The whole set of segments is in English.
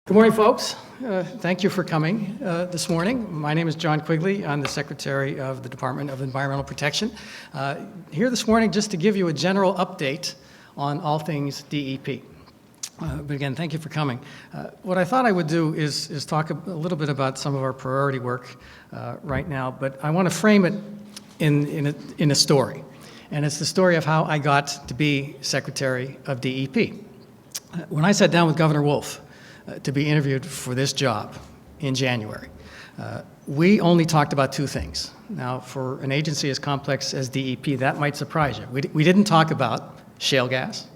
Good morning, folks. Thank you for coming this morning. My name is John Quigley. I'm the Secretary of the Department of Environmental Protection. Here this morning just to give you a general update on all things DEP. But again, thank you for coming. What I thought I would do is talk a little bit about some of our priority work right now, but I want to frame it in a story. And it's the story of how I got to be Secretary of DEP. When I sat down with Governor Wolf to be interviewed for this job in January, we only talked about two things. Now, for an agency as complex as DEP, that might surprise you. We didn't talk about shale gas.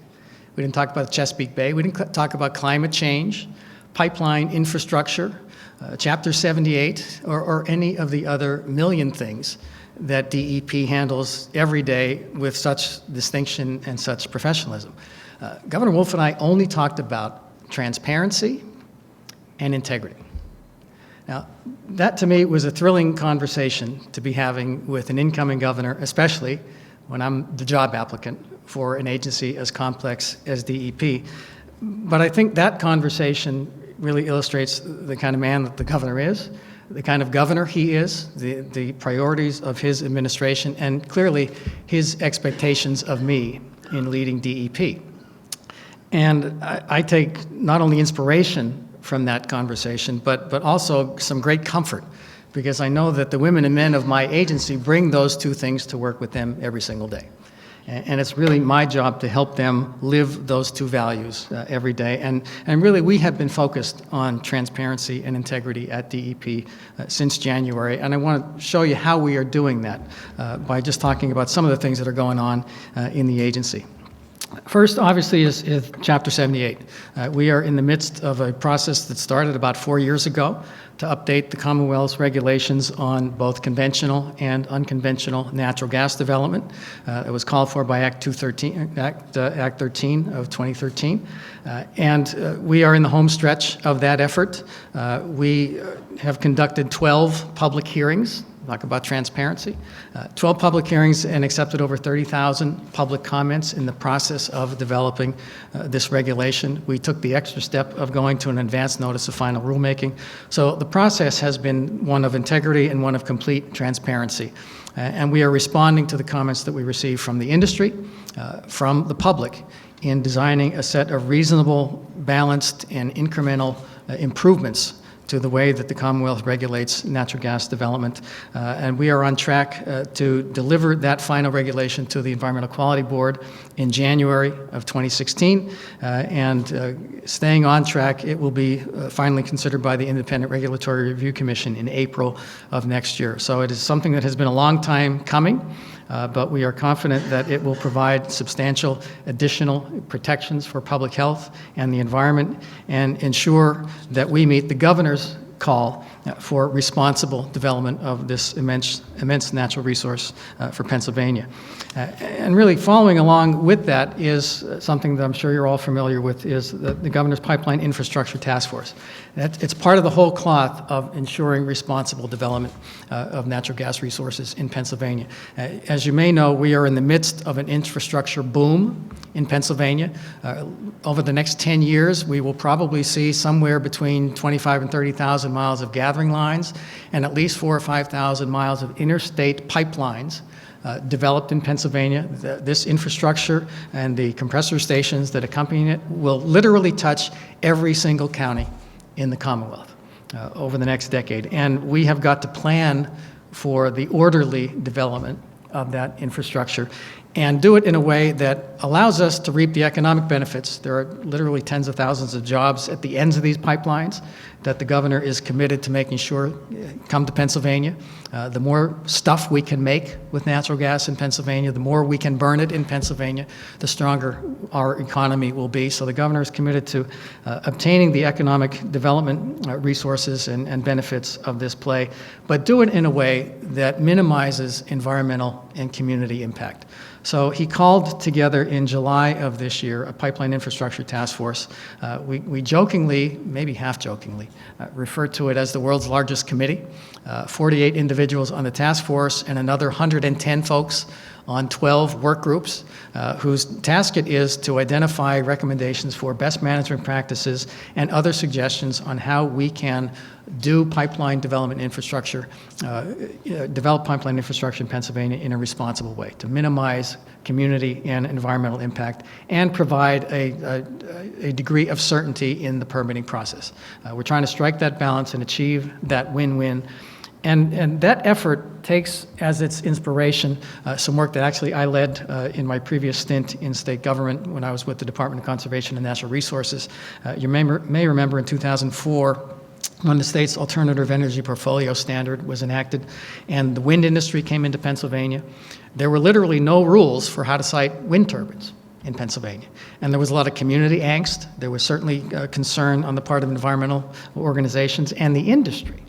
We didn't talk about Chesapeake Bay. We didn't talk about climate change, pipeline infrastructure, Chapter 78, or any of the other million things that DEP handles every day with such distinction and such professionalism. Governor Wolf and I only talked about transparency and integrity. Now, that to me was a thrilling conversation to be having with an incoming governor, especially when I'm the job applicant for an agency as complex as DEP. But I think that conversation really illustrates the kind of man that the governor is, the kind of governor he is, the priorities of his administration, and clearly his expectations of me in leading DEP. And I take not only inspiration from that conversation, but also some great comfort, because I know that the women and men of my agency bring those two things to work with them every single day. And it's really my job to help them live those two values every day. And really, we have been focused on transparency and integrity at DEP since January. And I want to show you how we are doing that by just talking about some of the things that are going on in the agency. First, obviously, is Chapter 78. We are in the midst of a process that started about 4 years ago to update the Commonwealth's regulations on both conventional and unconventional natural gas development. It was called for by Act 13 of 2013. And we are in the home stretch of that effort. We have conducted 12 public hearings. Talk about transparency. 12 public hearings and accepted over 30,000 public comments in the process of developing this regulation. We took the extra step of going to an advance notice of final rulemaking. So the process has been one of integrity and one of complete transparency. And we are responding to the comments that we receive from the industry, from the public, in designing a set of reasonable, balanced, and incremental improvements to the way that the Commonwealth regulates natural gas development. And we are on track to deliver that final regulation to the Environmental Quality Board in January of 2016. And staying on track, it will be finally considered by the Independent Regulatory Review Commission in April of next year. So it is something that has been a long time coming. But we are confident that it will provide substantial additional protections for public health and the environment and ensure that we meet the governor's call for responsible development of this immense natural resource for Pennsylvania. And really following along with that is something that I'm sure you're all familiar with, is the Governor's Pipeline Infrastructure Task Force. It's part of the whole cloth of ensuring responsible development of natural gas resources in Pennsylvania. As you may know, we are in the midst of an infrastructure boom in Pennsylvania. Over the next 10 years, we will probably see somewhere between 25 and 30,000 miles of gathering lines and at least 4,000 or 5,000 miles of interstate pipelines developed in Pennsylvania. This infrastructure and the compressor stations that accompany it will literally touch every single county in the Commonwealth over the next decade. And we have got to plan for the orderly development of that infrastructure and do it in a way that allows us to reap the economic benefits. There are literally tens of thousands of jobs at the ends of these pipelines that the governor is committed to making sure come to Pennsylvania. The more stuff we can make with natural gas in Pennsylvania, the more we can burn it in Pennsylvania, the stronger our economy will be. So the governor is committed to obtaining the economic development resources and benefits of this play, but do it in a way that minimizes environmental and community impact. So he called together in July of this year a pipeline infrastructure task force. We jokingly, maybe half jokingly, refer to it as the world's largest committee. 48 individuals on the task force and another 110 folks on 12 work groups whose task it is to identify recommendations for best management practices and other suggestions on how we can do pipeline development infrastructure, develop pipeline infrastructure in Pennsylvania in a responsible way to minimize community and environmental impact and provide a degree of certainty in the permitting process. We're trying to strike that balance and achieve that win-win. And that effort takes as its inspiration some work that actually I led in my previous stint in state government when I was with the Department of Conservation and Natural Resources. You may remember in 2004, when the state's alternative energy portfolio standard was enacted and the wind industry came into Pennsylvania, there were literally no rules for how to site wind turbines in Pennsylvania. And there was a lot of community angst. There was certainly concern on the part of environmental organizations, and the industry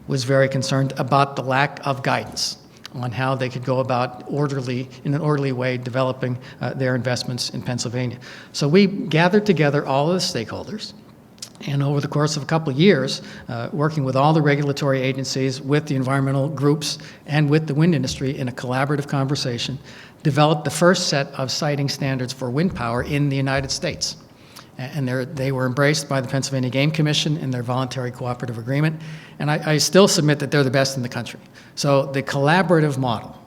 was very concerned about the lack of guidance on how they could go about in an orderly way developing their investments in Pennsylvania. So we gathered together all of the stakeholders, and over the course of a couple of years, working with all the regulatory agencies, with the environmental groups, and with the wind industry in a collaborative conversation, developed the first set of siting standards for wind power in the United States. And they were embraced by the Pennsylvania Game Commission in their voluntary cooperative agreement. And I still submit that they're the best in the country. So the collaborative model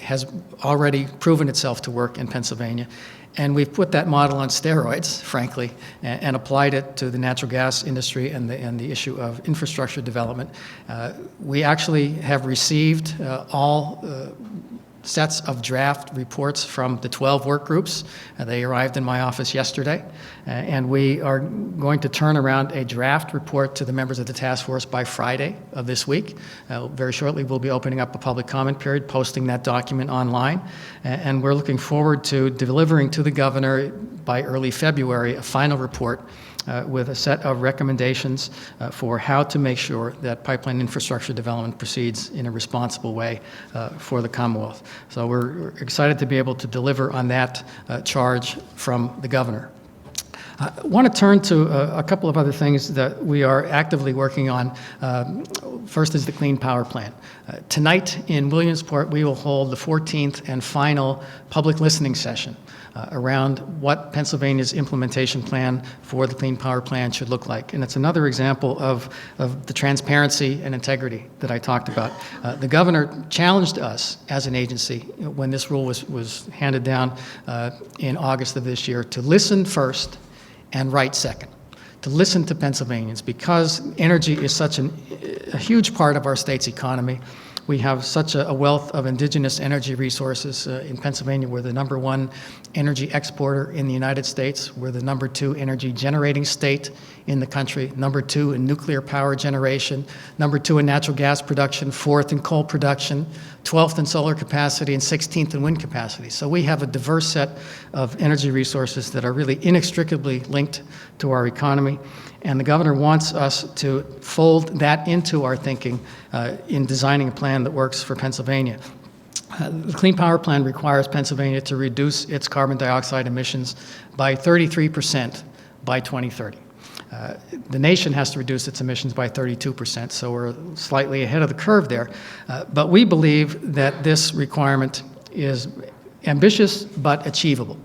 has already proven itself to work in Pennsylvania. And we've put that model on steroids, frankly, and applied it to the natural gas industry and the issue of infrastructure development. We actually have received all sets of draft reports from the 12 work groups. They arrived in my office yesterday, and we are going to turn around a draft report to the members of the task force by Friday of this week. Very shortly, we'll be opening up a public comment period, posting that document online, and we're looking forward to delivering to the governor by early February a final report with a set of recommendations for how to make sure that pipeline infrastructure development proceeds in a responsible way for the Commonwealth. So we're excited to be able to deliver on that charge from the governor. I want to turn to a couple of other things that we are actively working on. First is the Clean Power Plan. Tonight in Williamsport, we will hold the 14th and final public listening session around what Pennsylvania's implementation plan for the Clean Power Plan should look like. And it's another example of the transparency and integrity that I talked about. The governor challenged us as an agency when this rule was handed down in August of this year to listen first and write second, to listen to Pennsylvanians, because energy is such a huge part of our state's economy. We have such a wealth of indigenous energy resources. In Pennsylvania, we're the #1 energy exporter in the United States. We're the #2 energy generating state in the country, #2 in nuclear power generation, #2 in natural gas production, 4th in coal production, 12th in solar capacity, and 16th in wind capacity. So we have a diverse set of energy resources that are really inextricably linked to our economy. And the governor wants us to fold that into our thinking in designing a plan that works for Pennsylvania. The Clean Power Plan requires Pennsylvania to reduce its carbon dioxide emissions by 33% by 2030. The nation has to reduce its emissions by 32%, so we're slightly ahead of the curve there. But we believe that this requirement is ambitious but achievable.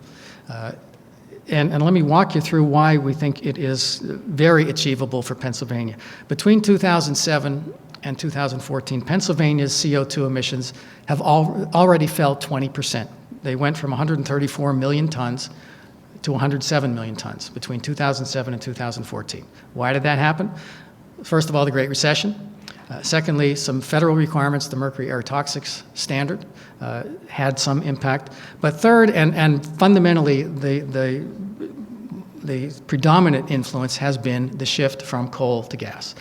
And let me walk you through why we think it is very achievable for Pennsylvania. Between 2007 and 2014, Pennsylvania's CO2 emissions have already fell 20%. They went from 134 million tons to 107 million tons between 2007 and 2014. Why did that happen? First of all, the Great Recession. Secondly, some federal requirements, the mercury air toxics standard, had some impact. But third, and fundamentally, the predominant influence has been the shift from coal to gas.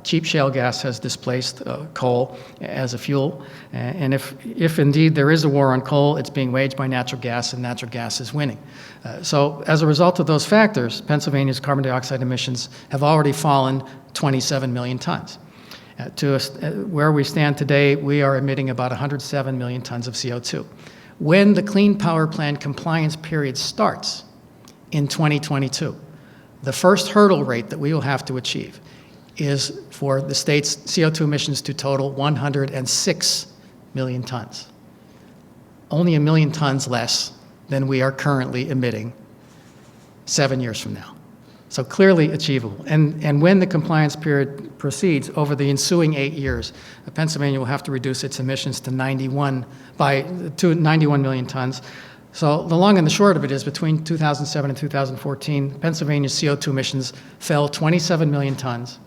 Cheap shale gas has displaced coal as a fuel, and if indeed there is a war on coal, it's being waged by natural gas, and natural gas is winning. So as a result of those factors, Pennsylvania's carbon dioxide emissions have already fallen 27 million tons. Where we stand today, we are emitting about 107 million tons of CO2. When the Clean Power Plan compliance period starts in 2022, the first hurdle rate that we will have to achieve is for the state's CO2 emissions to total 106 million tons. only 1 million tons less than we are currently emitting 7 years from now. So clearly achievable. And when the compliance period proceeds over the ensuing 8 years, Pennsylvania will have to reduce its emissions to 91 million tons. So the long and the short of it is between 2007 and 2014, Pennsylvania's CO2 emissions fell 27 million tons.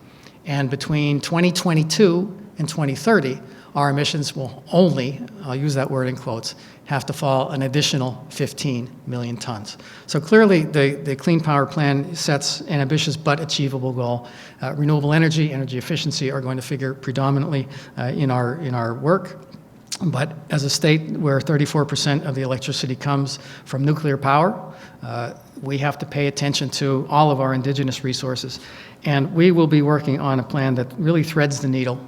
And between 2022 and 2030, our emissions will only, I'll use that word in quotes, have to fall an additional 15 million tons. So clearly the Clean Power Plan sets an ambitious but achievable goal. Renewable energy, energy efficiency are going to figure predominantly in our work. But as a state where 34% of the electricity comes from nuclear power, we have to pay attention to all of our indigenous resources. And we will be working on a plan that really threads the needle,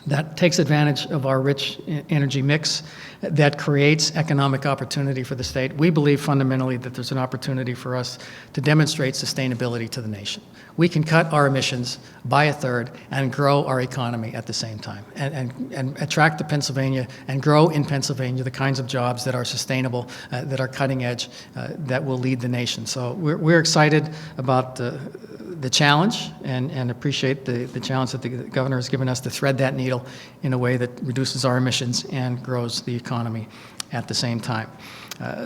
that takes advantage of our rich energy mix, that creates economic opportunity for the state. We believe fundamentally that there's an opportunity for us to demonstrate sustainability to the nation. We can cut our emissions by 1/3 and grow our economy at the same time, and attract to Pennsylvania and grow in Pennsylvania the kinds of jobs that are sustainable, that are cutting edge, that will lead the nation. So we're excited about the challenge and appreciate the challenge that the governor has given us to thread that needle in a way that reduces our emissions and grows the economy at the same time.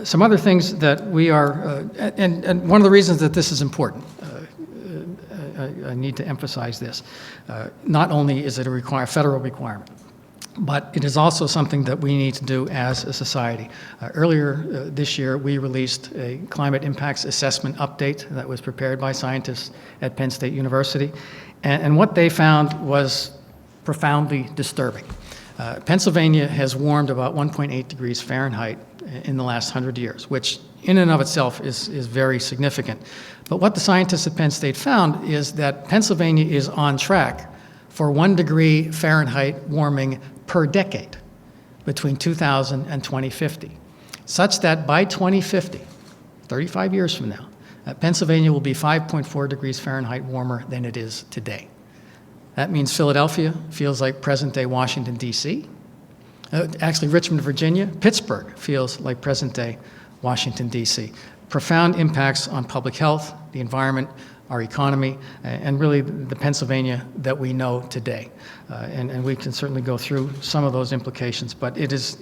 Some other things that we are, and one of the reasons that this is important, I need to emphasize this, not only is it a federal requirement, but it is also something that we need to do as a society. Earlier this year, we released a climate impacts assessment update that was prepared by scientists at Penn State University, and what they found was profoundly disturbing. Pennsylvania has warmed about 1.8 degrees Fahrenheit in the last 100 years, which in and of itself is very significant. But what the scientists at Penn State found is that Pennsylvania is on track for 1 degree Fahrenheit warming per decade between 2000 and 2050, such that by 2050, 35 years from now, Pennsylvania will be 5.4 degrees Fahrenheit warmer than it is today. That means Philadelphia feels like present-day Washington, D.C. Actually, Richmond, Virginia, Pittsburgh feels like present-day Washington, D.C. Profound impacts on public health, the environment, our economy, and really the Pennsylvania that we know today. And we can certainly go through some of those implications, but it is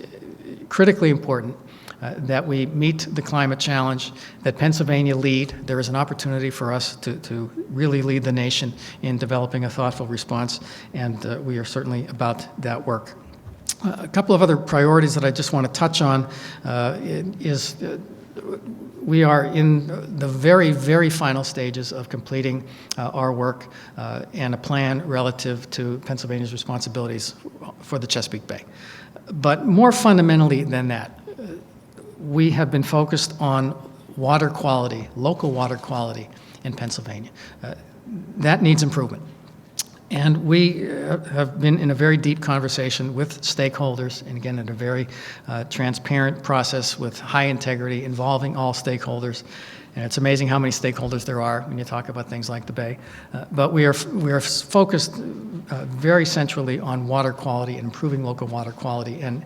critically important that we meet the climate challenge, that Pennsylvania lead. There is an opportunity for us to really lead the nation in developing a thoughtful response, and we are certainly about that work. A couple of other priorities that I just want to touch on is we are in the very, very final stages of completing our work and a plan relative to Pennsylvania's responsibilities for the Chesapeake Bay. But more fundamentally than that, we have been focused on water quality, local water quality in Pennsylvania. That needs improvement. And we have been in a very deep conversation with stakeholders, and again, in a very transparent process with high integrity involving all stakeholders. And it's amazing how many stakeholders there are when you talk about things like the Bay. But we are focused very centrally on water quality and improving local water quality and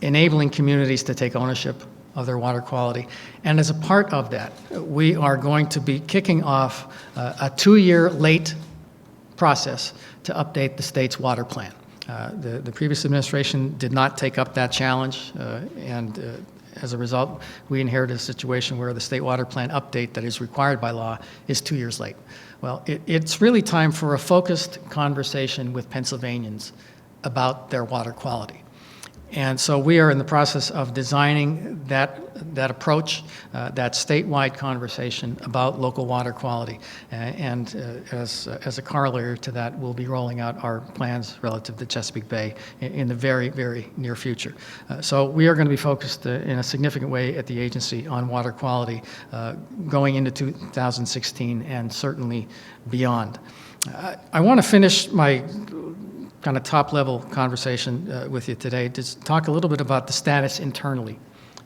enabling communities to take ownership of their water quality. And as a part of that, we are going to be kicking off a 2-year late process to update the state's water plan. The previous administration did not take up that challenge, and as a result, we inherited a situation where the state water plan update that is required by law is 2 years late. Well, it's really time for a focused conversation with Pennsylvanians about their water quality. And so we are in the process of designing that approach, that statewide conversation about local water quality. And as a corollary to that, we'll be rolling out our plans relative to Chesapeake Bay in the very, very near future. So we are going to be focused in a significant way at the agency on water quality going into 2016 and certainly beyond. I want to finish my kind of top-level conversation with you today to talk a little bit about the status internally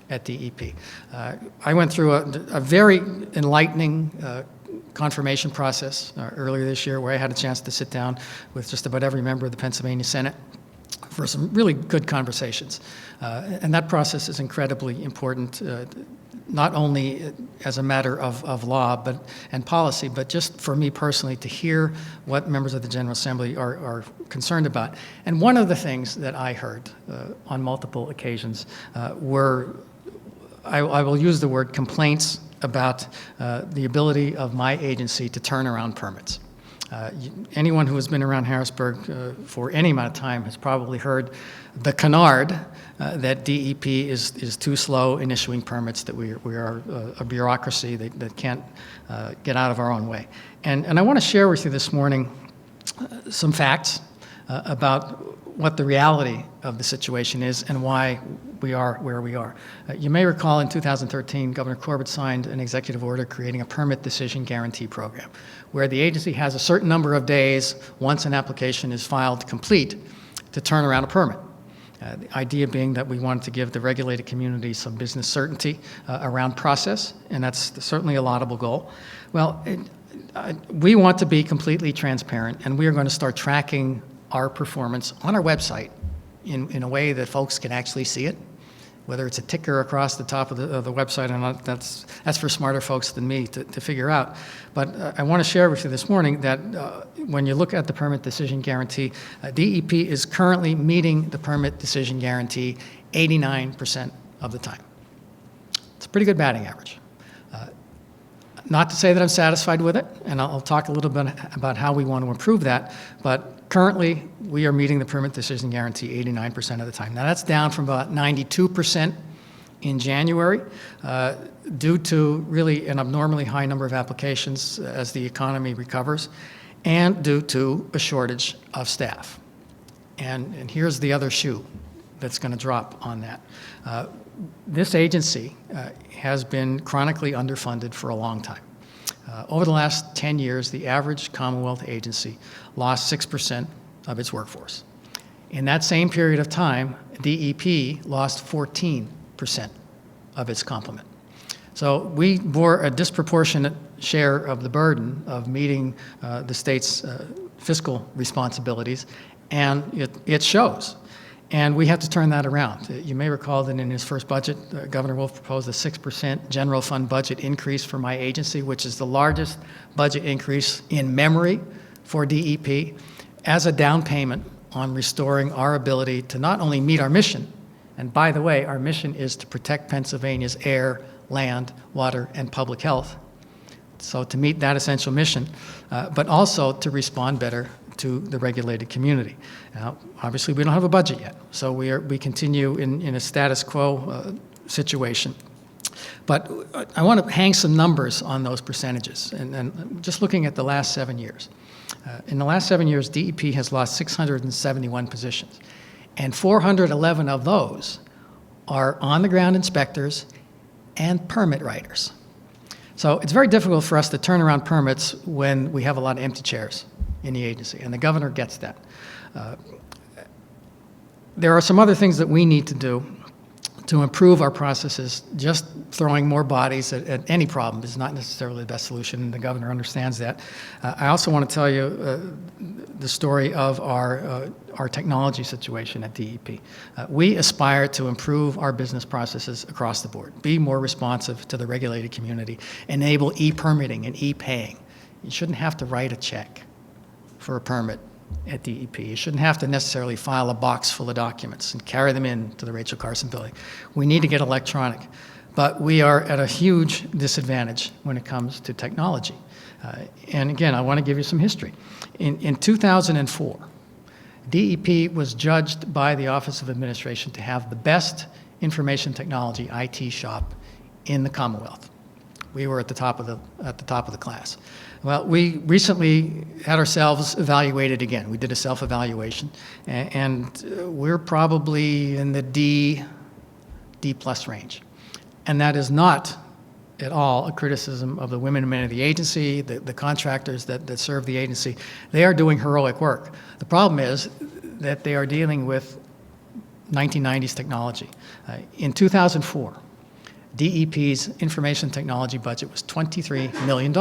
at DEP. I went through a very enlightening confirmation process earlier this year where I had a chance to sit down with just about every member of the Pennsylvania Senate for some really good conversations. And that process is incredibly important, not only as a matter of law and policy, but just for me personally to hear what members of the General Assembly are concerned about. And one of the things that I heard on multiple occasions were, I will use the word complaints about the ability of my agency to turn around permits. Anyone who has been around Harrisburg for any amount of time has probably heard the canard that DEP is too slow in issuing permits, that we are a bureaucracy that can't get out of our own way. And I want to share with you this morning some facts about what the reality of the situation is and why we are where we are. You may recall in 2013, Governor Corbett signed an executive order creating a permit decision guarantee program, where the agency has a certain number of days once an application is filed complete to turn around a permit. The idea being that we wanted to give the regulated community some business certainty around process, and that's certainly a laudable goal. Well, we want to be completely transparent, and we are going to start tracking our performance on our website in a way that folks can actually see it. Whether it's a ticker across the top of the website or not, that's for smarter folks than me to figure out. But I want to share with you this morning that when you look at the permit decision guarantee, DEP is currently meeting the permit decision guarantee 89% of the time. It's a pretty good batting average. Not to say that I'm satisfied with it, and I'll talk a little bit about how we want to improve that, but currently we are meeting the permit decision guarantee 89% of the time. Now that's down from about 92% in January due to really an abnormally high number of applications as the economy recovers and due to a shortage of staff. And here's the other shoe that's going to drop on that. This agency has been chronically underfunded for a long time. Over the last 10 years, the average Commonwealth agency lost 6% of its workforce. In that same period of time, DEP lost 14% of its complement. So we bore a disproportionate share of the burden of meeting the state's fiscal responsibilities, and it shows. And we have to turn that around. You may recall that in his first budget, Governor Wolf proposed a 6% general fund budget increase for my agency, which is the largest budget increase in memory for DEP, as a down payment on restoring our ability to not only meet our mission, and by the way, our mission is to protect Pennsylvania's air, land, water, and public health. So to meet that essential mission, but also to respond better to the regulated community. Now, obviously, we don't have a budget yet, so we continue in a status quo situation. But I want to hang some numbers on those percentages, and just looking at the last 7 years. In the last 7 years, DEP has lost 671 positions, and 411 of those are on-the-ground inspectors and permit writers. So it's very difficult for us to turn around permits when we have a lot of empty chairs in the agency, and the governor gets that. There are some other things that we need to do to improve our processes. Just throwing more bodies at any problem is not necessarily the best solution, and the governor understands that. I also want to tell you the story of our technology situation at DEP. We aspire to improve our business processes across the board, be more responsive to the regulated community, enable e-permitting and e-paying. You shouldn't have to write a check for a permit at DEP. You shouldn't have to necessarily file a box full of documents and carry them in to the Rachel Carson building. We need to get electronic, but we are at a huge disadvantage when it comes to technology. And again, I want to give you some history. In 2004, DEP was judged by the Office of Administration to have the best information technology IT shop in the Commonwealth. We were at the top of the class. Well, we recently had ourselves evaluated again. We did a self-evaluation, and we're probably in the D+ range. And that is not at all a criticism of the women and men of the agency, the contractors that serve the agency. They are doing heroic work. The problem is that they are dealing with 1990s technology. In 2004, DEP's information technology budget was $23 million.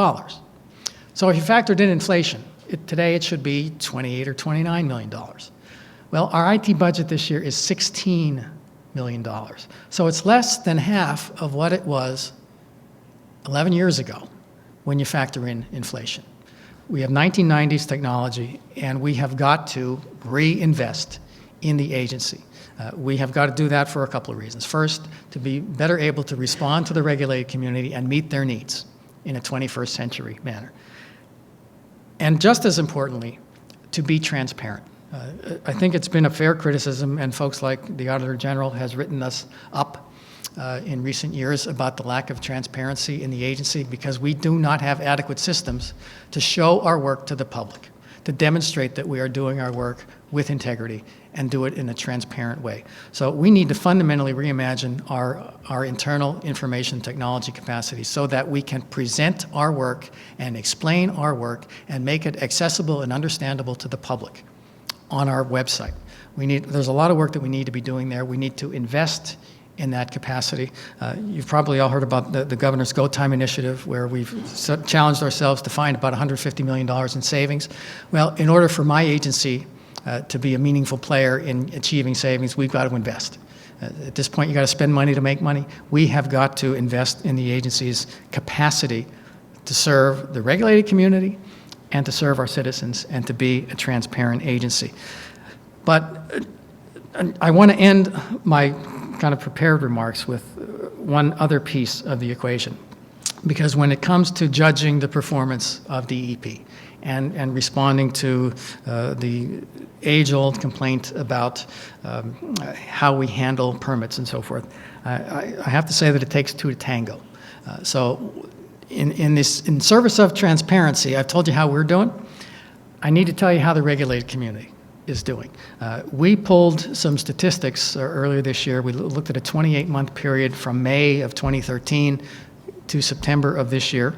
So if you factored in inflation, today it should be $28 or $29 million. Well, our IT budget this year is $16 million. So it's less than half of what it was 11 years ago when you factor in inflation. We have 1990s technology, and we have got to reinvest in the agency. We have got to do that for a couple of reasons. First, to be better able to respond to the regulated community and meet their needs in a 21st century manner. And just as importantly, to be transparent. I think it's been a fair criticism, and folks like the Auditor General has written us up in recent years about the lack of transparency in the agency because we do not have adequate systems to show our work to the public, to demonstrate that we are doing our work with integrity and do it in a transparent way. So we need to fundamentally reimagine our internal information technology capacity so that we can present our work and explain our work and make it accessible and understandable to the public on our website. There's a lot of work that we need to be doing there. We need to invest in that capacity. You've probably all heard about the Governor's Go Time initiative, where we've challenged ourselves to find about $150 million in savings. Well, in order for my agency to be a meaningful player in achieving savings, we've got to invest. At this point, you've got to spend money to make money. We have got to invest in the agency's capacity to serve the regulated community and to serve our citizens and to be a transparent agency. But I want to end my kind of prepared remarks with one other piece of the equation. Because when it comes to judging the performance of DEP and responding to the age-old complaint about how we handle permits and so forth, I have to say that it takes two to tango. So in service of transparency, I've told you how we're doing. I need to tell you how the regulated community is doing. We pulled some statistics earlier this year. We looked at a 28-month period from May of 2013 to September of this year.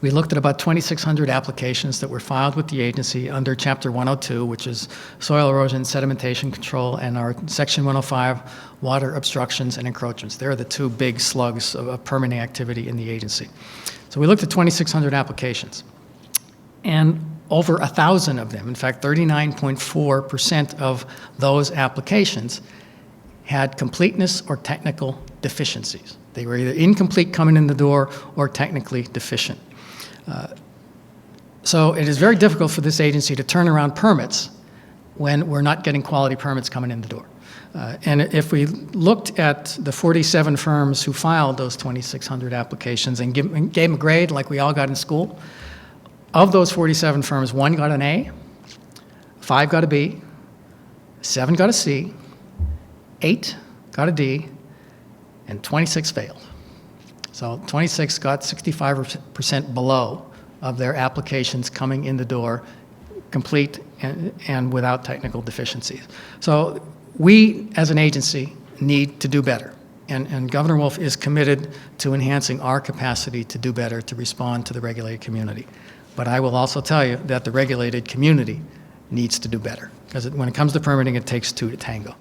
We looked at about 2,600 applications that were filed with the agency under Chapter 102, which is soil erosion, sedimentation control, and our Section 105, water obstructions and encroachments. They're the two big slugs of permitting activity in the agency. So we looked at 2,600 applications. And over 1,000 of them, in fact, 39.4% of those applications had completeness or technical deficiencies. They were either incomplete coming in the door or technically deficient. So it is very difficult for this agency to turn around permits when we're not getting quality permits coming in the door. And if we looked at the 47 firms who filed those 2,600 applications and gave them a grade like we all got in school, of those 47 firms, 1 got an A, 5 got a B, 7 got a C, 8 got a D, and 26 failed. So 26 got 65% below of their applications coming in the door, complete and without technical deficiencies. So we, as an agency, need to do better. And Governor Wolf is committed to enhancing our capacity to do better, to respond to the regulated community. But I will also tell you that the regulated community needs to do better, because when it comes to permitting, it takes two to tango.